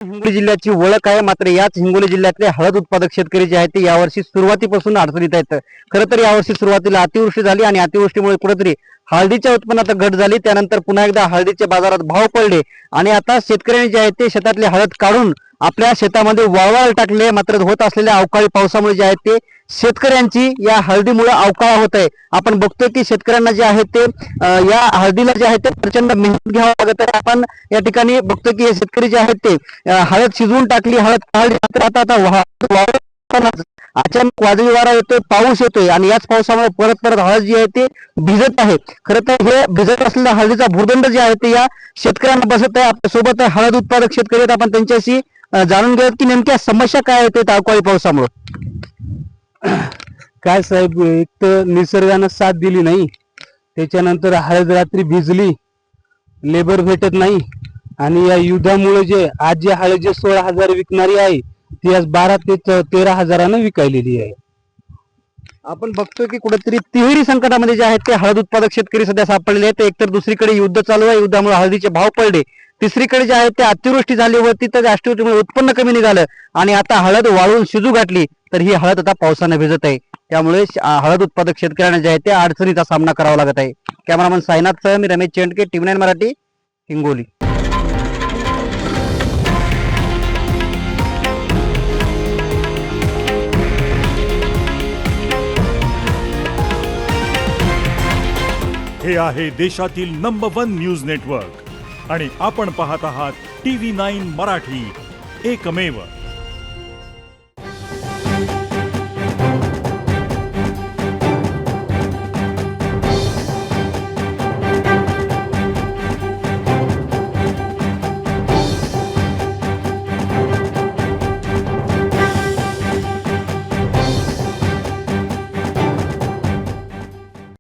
हिंगोली जिल्ह्याची ओळख आहे, मात्र याच हिंगोली जिल्ह्यातले हळद उत्पादक शेतकरी जे आहेत ते यावर्षी सुरुवातीपासून अडचणीत आहेत. खरं तर यावर्षी सुरुवातीला अतिवृष्टी झाली आणि अतिवृष्टीमुळे कुठेतरी हळदीच्या उत्पन्नात घट झाली. त्यानंतर पुन्हा एकदा हळदीचे बाजारात भाव पडले आणि आता शेतकऱ्यांनी जे आहे ते शेतातले हळद काढून आपल्या शेतामध्ये वाळवायला टाकले. मात्र होत असलेल्या अवकाळी पावसामुळे जे आहे ते शेतकऱ्यांची या हळदीमुळे अवकाळा होत आहे. आपण बघतोय की शेतकऱ्यांना जे आहे ते या हळदीला जे आहे ते प्रचंड मेहनत घ्यावं लागत आहे. आपण या ठिकाणी बघतोय की हे शेतकरी जे आहेत ते हळद शिजवून टाकली, हळद काढली, अचानक वादळी वारा येतोय, पाऊस येतोय आणि याच पावसामुळे परत परत हळद जी आहे ते भिजत आहे. खरं तर हे भिजत असलेल्या हळदीचा भुर्दंड जे आहे ते या शेतकऱ्यांना बसत आहे. आपल्या सोबत हळद उत्पादक शेतकरी आहेत, आपण त्यांच्याशी जाणून घेऊयात की नेमक्या समस्या काय आहेत अवकाळी पावसामुळे. काय साहेब, एक तर निसर्गानं साथ दिली नाही, त्याच्यानंतर हळद रात्री भिजली, लेबर भेटत नाही आणि या युद्धामुळे जे आज जे हळद जे 16,000 विकणारी आहे ती आज 12 ते 13,000 विकायलेली आहे. आपण बघतोय की कुठेतरी तिहेरी संकटामध्ये जे आहेत ते हळद उत्पादक शेतकरी सध्या सापडलेले आहेत. एकतर दुसरीकडे युद्ध चालू आहे, युद्धामुळे हळदीचे भाव पडले, तिसरीकडे जे आहे ते अतिवृष्टी झाली होती, तर अतिवृष्टीमुळे उत्पन्न कमी निघालं आणि आता हळद वाळून शिजू घातली तर ही हळद आता पावसाने भिजत आहे. त्यामुळे हळद उत्पादक शेतकऱ्यांना जे आहे ते अडचणीचा सामना करावा लागत आहे. कॅमेरामन साईनाथ सह मी रमेश चेंडके, TV9 मराठी, हिंगोली. हे आहे देशातील नंबर 1 न्यूज नेटवर्क आणि आपण पाहत आहात TV9 मराठी, एकमेव.